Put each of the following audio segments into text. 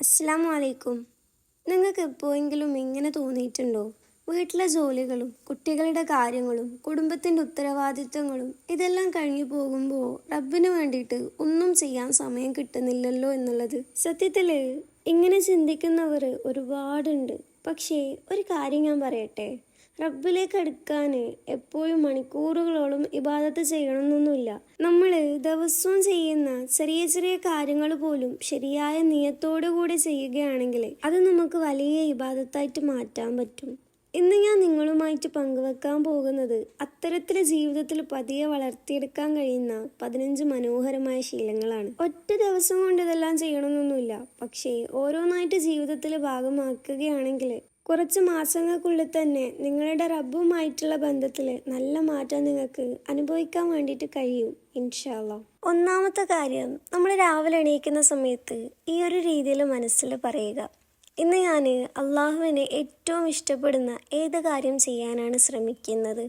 അസ്സലാമു അലൈക്കും. നിങ്ങൾക്ക് എപ്പോഴെങ്കിലും ഇങ്ങനെ തോന്നിയിട്ടുണ്ടോ? വീട്ടിലെ ജോലികളും കുട്ടികളുടെ കാര്യങ്ങളും കുടുംബത്തിൻ്റെ ഉത്തരവാദിത്തങ്ങളും ഇതെല്ലാം കഴിഞ്ഞു പോകുമ്പോൾ റബ്ബിന് വേണ്ടിയിട്ട് ഒന്നും ചെയ്യാൻ സമയം കിട്ടുന്നില്ലല്ലോ എന്നുള്ളത്. സത്യത്തിൽ ഇങ്ങനെ ചിന്തിക്കുന്നവർ ഒരുപാടുണ്ട്. പക്ഷേ ഒരു കാര്യം ഞാൻ പറയട്ടെ, റബ്ബിലേക്ക് അടുക്കാൻ എപ്പോഴും മണിക്കൂറുകളോളം ഇബാദത്ത് ചെയ്യണമെന്നൊന്നുമില്ല. നമ്മൾ ദിവസവും ചെയ്യുന്ന ചെറിയ ചെറിയ കാര്യങ്ങൾ പോലും ശരിയായ നിയത്തോടു കൂടി ചെയ്യുകയാണെങ്കിൽ അത് നമുക്ക് വലിയ ഇബാദത്തായിട്ട് മാറ്റാൻ പറ്റും. ഇന്ന് ഞാൻ നിങ്ങളുമായിട്ട് പങ്കുവെക്കാൻ പോകുന്നത് അത്തരത്തിൽ ജീവിതത്തിൽ പതിയെ വളർത്തിയെടുക്കാൻ കഴിയുന്ന 15 മനോഹരമായ ശീലങ്ങളാണ്. ഒറ്റ ദിവസം കൊണ്ട് ഇതെല്ലാം ചെയ്യണമെന്നൊന്നുമില്ല. പക്ഷേ ഓരോന്നായിട്ട് ജീവിതത്തിൽ ഭാഗമാക്കുകയാണെങ്കിൽ കുറച്ച് മാസങ്ങൾക്കുള്ളിൽ തന്നെ നിങ്ങളുടെ റബ്ബുമായിട്ടുള്ള ബന്ധത്തിൽ നല്ല മാറ്റം നിങ്ങൾക്ക് അനുഭവിക്കാൻ വേണ്ടിയിട്ട് കഴിയും ഇൻഷാ അല്ലാഹ്. ഒന്നാമത്തെ കാര്യം, നമ്മൾ രാവിലെ എണീക്കുന്ന സമയത്ത് ഈ ഒരു രീതിയിൽ മനസ്സിൽ പറയുക: ഇന്ന് ഞാൻ അള്ളാഹുവിനെ ഏറ്റവും ഇഷ്ടപ്പെടുന്ന ഏത് കാര്യം ചെയ്യാനാണ് ശ്രമിക്കുന്നത്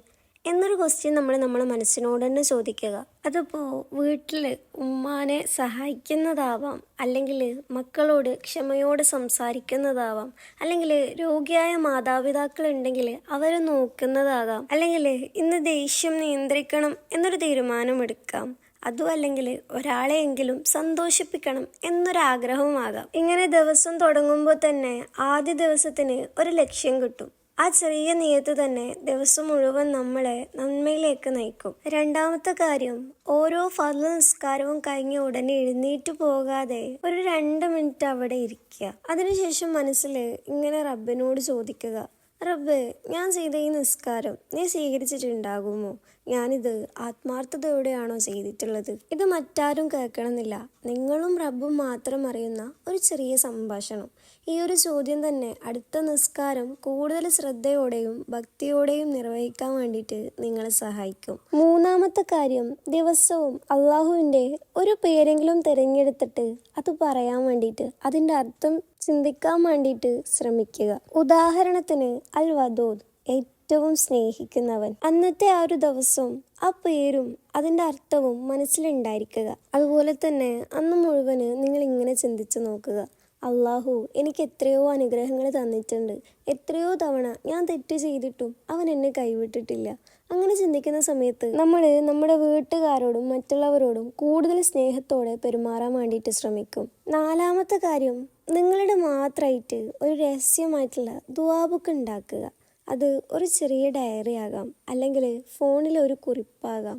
എന്നൊരു ക്വസ്റ്റ്യൻ നമ്മളെ മനസ്സിനോട് തന്നെ ചോദിക്കുക. അതിപ്പോൾ വീട്ടിൽ ഉമ്മാനെ സഹായിക്കുന്നതാവാം, അല്ലെങ്കിൽ മക്കളോട് ക്ഷമയോടെ സംസാരിക്കുന്നതാവാം, അല്ലെങ്കിൽ രോഗിയായ മാതാപിതാക്കൾ ഉണ്ടെങ്കിൽ അവരെ നോക്കുന്നതാകാം, അല്ലെങ്കിൽ ഇന്ന് ദേഷ്യം നിയന്ത്രിക്കണം എന്നൊരു തീരുമാനമെടുക്കാം. അതും അല്ലെങ്കിൽ ഒരാളെയെങ്കിലും സന്തോഷിപ്പിക്കണം എന്നൊരാഗ്രഹവുമാകാം. ഇങ്ങനെ ദിവസം തുടങ്ങുമ്പോൾ തന്നെ ആദ്യ ദിവസത്തിന് ഒരു ലക്ഷ്യം കിട്ടും. ആ ചെറിയ നിയത്ത് തന്നെ ദിവസം മുഴുവൻ നമ്മളെ നന്മയിലേക്ക് നയിക്കും. രണ്ടാമത്തെ കാര്യം, ഓരോ ഫർള് നിസ്കാരവും കഴിഞ്ഞ ഉടനെ എഴുന്നേറ്റ് പോകാതെ ഒരു 2 മിനിറ്റ് അവിടെ ഇരിക്കുക. അതിനുശേഷം മനസ്സിൽ ഇങ്ങനെ റബ്ബിനോട് ചോദിക്കുക: റബ്ബ്, ഞാൻ ചെയ്ത ഈ നിസ്കാരം നീ സ്വീകരിച്ചിട്ടുണ്ടാകുമോ? ഞാനിത് ആത്മാർത്ഥതയോടെയാണോ ചെയ്തിട്ടുള്ളത്? ഇത് മറ്റാരും കേൾക്കണമെന്നില്ല, നിങ്ങളും റബ്ബും മാത്രം അറിയുന്ന ഒരു ചെറിയ സംഭാഷണം. ഈ ഒരു ചോദ്യം തന്നെ അടുത്ത നിസ്കാരം കൂടുതൽ ശ്രദ്ധയോടെയും ഭക്തിയോടെയും നിർവഹിക്കാൻ വേണ്ടിയിട്ട് നിങ്ങളെ സഹായിക്കും. മൂന്നാമത്തെ കാര്യം, ദിവസവും അള്ളാഹുവിൻ്റെ ഒരു പേരെങ്കിലും തിരഞ്ഞെടുത്തിട്ട് അത് പറയാൻ വേണ്ടിയിട്ട് അതിൻ്റെ അർത്ഥം ചിന്തിക്കാൻ വേണ്ടിയിട്ട് ശ്രമിക്കുക. ഉദാഹരണത്തിന് അൽ വദൂദ്, ഏറ്റവും സ്നേഹിക്കുന്നവൻ. അന്നത്തെ ആ ഒരു ദിവസം ആ പേരും അതിൻ്റെ അർത്ഥവും മനസ്സിലുണ്ടായിരിക്കുക. അതുപോലെ തന്നെ അന്ന് മുഴുവന് നിങ്ങൾ ഇങ്ങനെ ചിന്തിച്ചു നോക്കുക: അള്ളാഹു എനിക്ക് എത്രയോ അനുഗ്രഹങ്ങൾ തന്നിട്ടുണ്ട്, എത്രയോ തവണ ഞാൻ തെറ്റ് ചെയ്തിട്ടും അവൻ എന്നെ കൈവിട്ടിട്ടില്ല. അങ്ങനെ ചിന്തിക്കുന്ന സമയത്ത് നമ്മൾ നമ്മുടെ വീട്ടുകാരോടും മറ്റുള്ളവരോടും കൂടുതൽ സ്നേഹത്തോടെ പെരുമാറാൻ വേണ്ടിയിട്ട് ശ്രമിക്കും. നാലാമത്തെ കാര്യം, നിങ്ങളുടെ മാത്രമായിട്ട് ഒരു രഹസ്യമായിട്ടുള്ള ദുആ ബുക്ക് ഉണ്ടാക്കുക. അത് ഒരു ചെറിയ ഡയറി ആകാം, അല്ലെങ്കിൽ ഫോണിൽ ഒരു കുറിപ്പാകാം.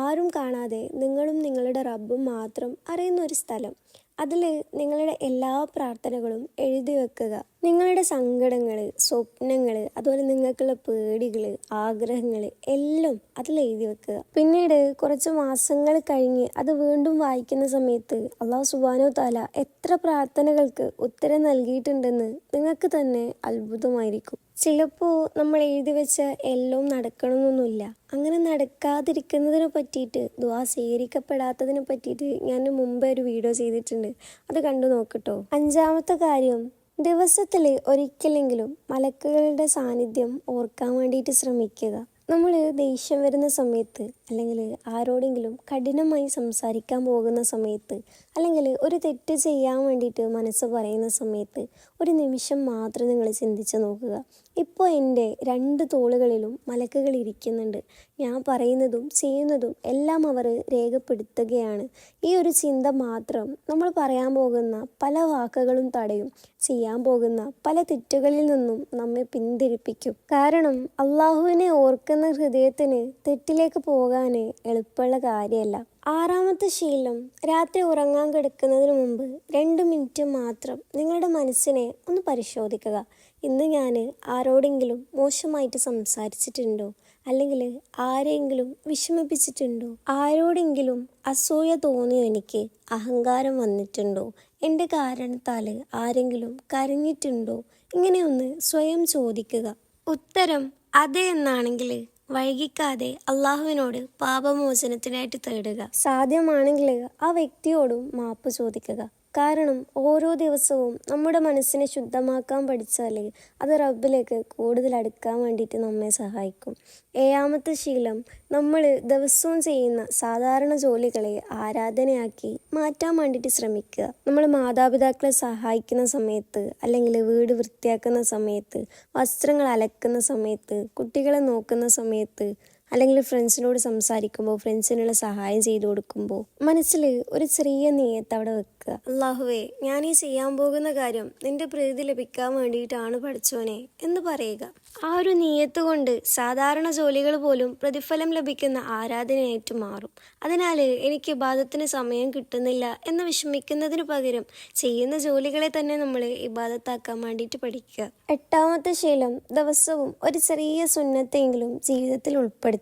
ആരും കാണാതെ നിങ്ങളും നിങ്ങളുടെ റബ്ബും മാത്രം അറിയുന്ന ഒരു സ്ഥലം. അതിൽ നിങ്ങളുടെ എല്ലാ പ്രാർത്ഥനകളും എഴുതി വെക്കുക. നിങ്ങളുടെ സങ്കടങ്ങൾ, സ്വപ്നങ്ങൾ, അതുപോലെ നിങ്ങൾക്കുള്ള പേടികൾ, ആഗ്രഹങ്ങൾ എല്ലാം അതിൽ എഴുതി വെക്കുക. പിന്നീട് കുറച്ച് മാസങ്ങൾ കഴിഞ്ഞ് അത് വീണ്ടും വായിക്കുന്ന സമയത്ത് അല്ലാഹു സുബ്ഹാനഹു തആല എത്ര പ്രാർത്ഥനകൾക്ക് ഉത്തരം നൽകിയിട്ടുണ്ടെന്ന് നിങ്ങൾക്ക് തന്നെ അത്ഭുതമായിരിക്കും. ചിലപ്പോൾ നമ്മൾ എഴുതി വെച്ച എല്ലാം നടക്കണമെന്നൊന്നുമില്ല. അങ്ങനെ നടക്കാതിരിക്കുന്നതിനെ പറ്റിയിട്ട്, ദുആ സ്വീകരിക്കപ്പെടാത്തതിനെ പറ്റിയിട്ട് ഞാൻ മുമ്പേ ഒരു വീഡിയോ ചെയ്തിട്ടുണ്ട്, അത് കണ്ടു നോക്കട്ടോ. അഞ്ചാമത്തെ കാര്യം, ദിവസത്തിൽ ഒരിക്കലെങ്കിലും മലക്കുകളുടെ സാന്നിധ്യം ഓർക്കാൻ വേണ്ടിയിട്ട് ശ്രമിക്കുക. നമ്മൾ ദേഷ്യം വരുന്ന സമയത്ത്, അല്ലെങ്കിൽ ആരോടെങ്കിലും കഠിനമായി സംസാരിക്കാൻ പോകുന്ന സമയത്ത്, അല്ലെങ്കിൽ ഒരു തെറ്റ് ചെയ്യാൻ വേണ്ടിയിട്ട് മനസ്സ് പറയുന്ന സമയത്ത് ഒരു നിമിഷം മാത്രം നിങ്ങൾ ചിന്തിച്ച് നോക്കുക: ഇപ്പോൾ എൻ്റെ 2 തോളുകളിലും മലക്കുകൾ ഇരിക്കുന്നുണ്ട്. ഞാൻ പറയുന്നതും ചെയ്യുന്നതും എല്ലാം അവർ രേഖപ്പെടുത്തുകയാണ്. ഈ ഒരു ചിന്ത മാത്രം നമ്മൾ പറയാൻ പോകുന്ന പല വാക്കുകളും തടയും, ചെയ്യാൻ പോകുന്ന പല തെറ്റുകളിൽ നിന്നും നമ്മെ പിന്തിരിപ്പിക്കും. കാരണം അള്ളാഹുവിനെ ഓർക്കുന്ന ഹൃദയത്തിന് തെറ്റിലേക്ക് പോകാൻ എളുപ്പമുള്ള കാര്യമല്ല. ആറാമത്തെ ശീലം, രാത്രി ഉറങ്ങാൻ കിടക്കുന്നതിന് മുമ്പ് 2 മിനിറ്റ് മാത്രം നിങ്ങളുടെ മനസ്സിനെ ഒന്ന് പരിശോധിക്കുക. ഇന്ന് ഞാൻ ആരോടെങ്കിലും മോശമായിട്ട് സംസാരിച്ചിട്ടുണ്ടോ? അല്ലെങ്കിൽ ആരെങ്കിലും വിഷമിപ്പിച്ചിട്ടുണ്ടോ? ആരോടെങ്കിലും അസൂയ തോന്നിയോ? എനിക്ക് അഹങ്കാരം വന്നിട്ടുണ്ടോ? എൻ്റെ കാരണത്താൽ ആരെങ്കിലും കരഞ്ഞിട്ടുണ്ടോ? ഇങ്ങനെയൊന്ന് സ്വയം ചോദിക്കുക. ഉത്തരം അതെ എന്നാണെങ്കിൽ വൈകിക്കാതെ അള്ളാഹുവിനോട് പാപമോചനത്തിനായിട്ട് തേടുക. സാധ്യമാണെങ്കിൽ ആ വ്യക്തിയോടും മാപ്പ് ചോദിക്കുക. കാരണം ഓരോ ദിവസവും നമ്മുടെ മനസ്സിനെ ശുദ്ധമാക്കാൻ പഠിച്ചാൽ അത് റബ്ബിലേക്ക് കൂടുതൽ അടുക്കാൻ വേണ്ടിയിട്ട് നമ്മെ സഹായിക്കും. ഏഴാമത്തെ ശീലം, നമ്മൾ ദിവസവും ചെയ്യുന്ന സാധാരണ ജോലികളെ ആരാധനയാക്കി മാറ്റാൻ വേണ്ടിയിട്ട് ശ്രമിക്കുക. നമ്മൾ മാതാപിതാക്കളെ സഹായിക്കുന്ന സമയത്ത്, അല്ലെങ്കിൽ വീട് വൃത്തിയാക്കുന്ന സമയത്ത്, വസ്ത്രങ്ങൾ അലക്കുന്ന സമയത്ത്, കുട്ടികളെ നോക്കുന്ന സമയത്ത്, അല്ലെങ്കിൽ ഫ്രണ്ട്സിനോട് സംസാരിക്കുമ്പോൾ, ഫ്രണ്ട്സിനുള്ള സഹായം ചെയ്തു കൊടുക്കുമ്പോൾ മനസ്സിൽ ഒരു ചെറിയ നിയത്ത് അവിടെ വെക്കുക. അല്ലാഹുവേ, ഞാൻ ഈ ചെയ്യാൻ പോകുന്ന കാര്യം നിന്റെ പ്രീതി ലഭിക്കാൻ വേണ്ടിയിട്ടാണ് പഠിച്ചോനെ എന്ന് പറയുക. ആ ഒരു നിയത്ത് കൊണ്ട് സാധാരണ ജോലികൾ പോലും പ്രതിഫലം ലഭിക്കുന്ന ആരാധനയായിട്ട് മാറും. അതിനാൽ എനിക്ക് ഇബാദത്തിന് സമയം കിട്ടുന്നില്ല എന്ന് വിഷമിക്കുന്നതിന് പകരം ചെയ്യുന്ന ജോലികളെ തന്നെ നമ്മൾ ഇബാദത്താക്കാൻ വേണ്ടിയിട്ട് പഠിക്കുക. എട്ടാമത്തെ ശീലം, ദിവസവും ഒരു ചെറിയ സുന്നത്തെങ്കിലും ജീവിതത്തിൽ ഉൾപ്പെടുത്തുക.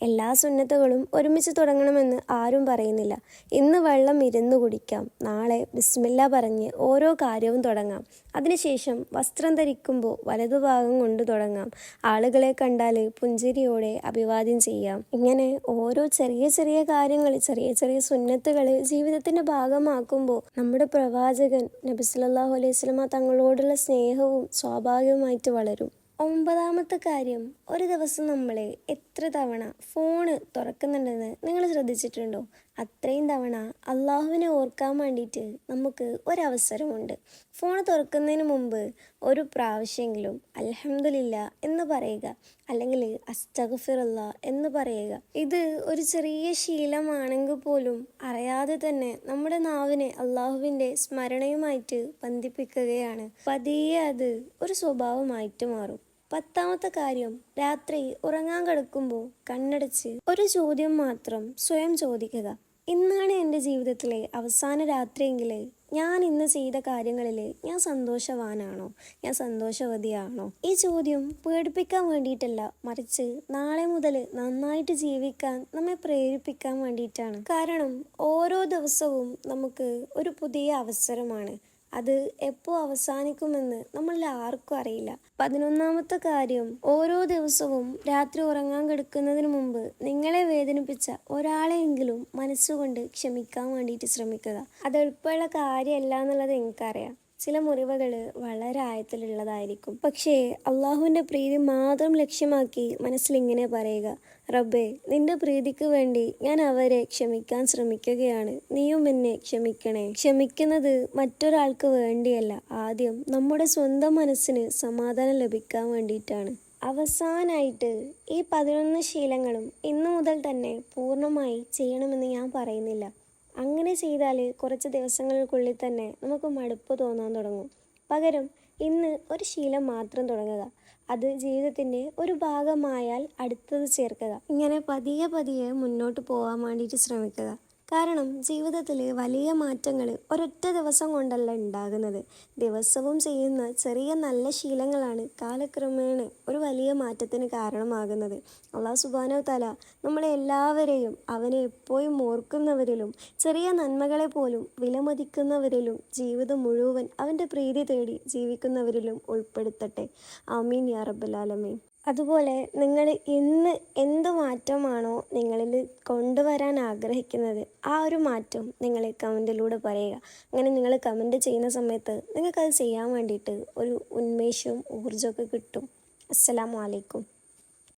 എല്ലാ സുന്നത്തുകളും ഒരുമിച്ച് തുടങ്ങണമെന്ന് ആരും പറയുന്നില്ല. ഇന്ന് വെള്ളം ഇരുന്ന് കുടിക്കാം, നാളെ ബിസ്മില്ല പറഞ്ഞ് ഓരോ കാര്യവും തുടങ്ങാം. അതിനുശേഷം വസ്ത്രം ധരിക്കുമ്പോൾ വലതുഭാഗം കൊണ്ട് തുടങ്ങാം. ആളുകളെ കണ്ടാൽ പുഞ്ചിരിയോടെ അഭിവാദ്യം ചെയ്യാം. ഇങ്ങനെ ഓരോ ചെറിയ ചെറിയ കാര്യങ്ങൾ, ചെറിയ ചെറിയ സുന്നത്തുകൾ ജീവിതത്തിൻ്റെ ഭാഗമാക്കുമ്പോൾ നമ്മുടെ പ്രവാചകൻ നബി സല്ലല്ലാഹു അലൈഹി വസല്ലമ തങ്ങളോടുള്ള സ്നേഹവും സ്വാഭാവികമായിട്ട് വളരും. ഒമ്പതാമത്തെ കാര്യം, ഒരു ദിവസം നമ്മൾ എത്ര തവണ ഫോണ് തുറക്കുന്നുണ്ടെന്ന് നിങ്ങൾ ശ്രദ്ധിച്ചിട്ടുണ്ടോ? അത്രയും തവണ അള്ളാഹുവിനെ ഓർക്കാൻ വേണ്ടിയിട്ട് നമുക്ക് ഒരവസരമുണ്ട്. ഫോൺ തുറക്കുന്നതിന് മുമ്പ് ഒരു പ്രാവശ്യമെങ്കിലും അൽഹംദുലില്ലാ എന്ന് പറയുക, അല്ലെങ്കിൽ അസ്തഗ്ഫിറുല്ലാ എന്ന് പറയുക. ഇത് ഒരു ചെറിയ ശീലമാണെങ്കിൽ പോലും അറിയാതെ തന്നെ നമ്മുടെ നാവിനെ അള്ളാഹുവിൻ്റെ സ്മരണയുമായിട്ട് ബന്ധിപ്പിക്കുകയാണ്. പതിയെ അത് ഒരു സ്വഭാവമായിട്ട് മാറും. പത്താമത്തെ കാര്യം, രാത്രി ഉറങ്ങാൻ കിടക്കുമ്പോൾ കണ്ണടച്ച് ഒരു ചോദ്യം മാത്രം സ്വയം ചോദിക്കുക. ഇന്നാണ് എൻ്റെ ജീവിതത്തിലെ അവസാന രാത്രിയെങ്കിൽ ഞാൻ ഇന്ന് ചെയ്ത കാര്യങ്ങളിൽ ഞാൻ സന്തോഷവാനാണോ, ഞാൻ സന്തോഷവതിയാണോ? ഈ ചോദ്യം പേടിപ്പിക്കാൻ വേണ്ടിയിട്ടല്ല, മറിച്ച് നാളെ മുതൽ നന്നായിട്ട് ജീവിക്കാൻ നമ്മെ പ്രേരിപ്പിക്കാൻ വേണ്ടിയിട്ടാണ്. കാരണം ഓരോ ദിവസവും നമുക്ക് ഒരു പുതിയ അവസരമാണ്. അത് എപ്പോൾ അവസാനിക്കുമെന്ന് നമ്മളിൽ ആർക്കും അറിയില്ല. 11ാമത്തെ കാര്യം, ഓരോ ദിവസവും രാത്രി ഉറങ്ങാൻ കിടക്കുന്നതിന് മുമ്പ് നിങ്ങളെ വേദനിപ്പിച്ച ഒരാളെയെങ്കിലും മനസ്സുകൊണ്ട് ക്ഷമിക്കാൻ വേണ്ടിയിട്ട് ശ്രമിക്കുക. അത് എളുപ്പമുള്ള കാര്യമല്ല എന്നുള്ളത് എനിക്കറിയാം. ചില മുറിവുകൾ വളരെ ആഴത്തിലുള്ളതായിരിക്കും. പക്ഷേ അള്ളാഹുവിൻ്റെ പ്രീതി മാത്രം ലക്ഷ്യമാക്കി മനസ്സിലിങ്ങനെ പറയുക, റബ്ബേ, നിന്റെ പ്രീതിക്ക് വേണ്ടി ഞാൻ അവരെ ക്ഷമിക്കാൻ ശ്രമിക്കുകയാണ്, നീയും എന്നെ ക്ഷമിക്കണേ. ക്ഷമിക്കുന്നത് മറ്റൊരാൾക്ക് വേണ്ടിയല്ല, ആദ്യം നമ്മുടെ സ്വന്തം മനസ്സിന് സമാധാനം ലഭിക്കാൻ വേണ്ടിയിട്ടാണ്. അവസാനമായിട്ട് ഈ 11 ശീലങ്ങളും ഇന്നു മുതൽ തന്നെ പൂർണ്ണമായി ചെയ്യണമെന്ന് ഞാൻ പറയുന്നില്ല. അങ്ങനെ ചെയ്താൽ കുറച്ച് ദിവസങ്ങൾക്കുള്ളിൽ തന്നെ നമുക്ക് മടുപ്പ് തോന്നാൻ തുടങ്ങും. പകരം ഇന്ന് ഒരു ശീലം മാത്രം തുടങ്ങുക. അത് ജീവിതത്തിൻ്റെ ഒരു ഭാഗമായാൽ അടുത്തത് ചേർക്കുക. ഇങ്ങനെ പതിയെ പതിയെ മുന്നോട്ട് പോകാൻ വേണ്ടിയിട്ട് ശ്രമിക്കുക. കാരണം ജീവിതത്തിൽ വലിയ മാറ്റങ്ങൾ ഒരൊറ്റ ദിവസം കൊണ്ടല്ല ഉണ്ടാകുന്നത്. ദിവസവും ചെയ്യുന്ന ചെറിയ നല്ല ശീലങ്ങളാണ് കാലക്രമേണ ഒരു വലിയ മാറ്റത്തിന് കാരണമാകുന്നത്. അല്ലാഹു സുബ്ഹാനഹു വ തആല നമ്മളെ എല്ലാവരെയും അവനെ എപ്പോഴും ഓർക്കുന്നവരിലും ചെറിയ നന്മകളെ പോലും വിലമതിക്കുന്നവരിലും ജീവിതം മുഴുവൻ അവൻ്റെ പ്രീതി തേടി ജീവിക്കുന്നവരിലും ഉൾപ്പെടുത്തട്ടെ. ആമീൻ യാ റബ്ബൽ ആലമീൻ. അതുപോലെ നിങ്ങൾ ഇന്ന് എന്ത് മാറ്റമാണോ നിങ്ങളിൽ കൊണ്ടുവരാൻ ആഗ്രഹിക്കുന്നത്, ആ ഒരു മാറ്റം നിങ്ങൾ കമൻറ്റിലൂടെ പറയുക. അങ്ങനെ നിങ്ങൾ കമൻറ്റ് ചെയ്യുന്ന സമയത്ത് നിങ്ങൾക്കത് ചെയ്യാൻ വേണ്ടിയിട്ട് ഒരു ഉന്മേഷവും ഊർജ്ജമൊക്കെ കിട്ടും. അസ്സലാമു അലൈക്കും.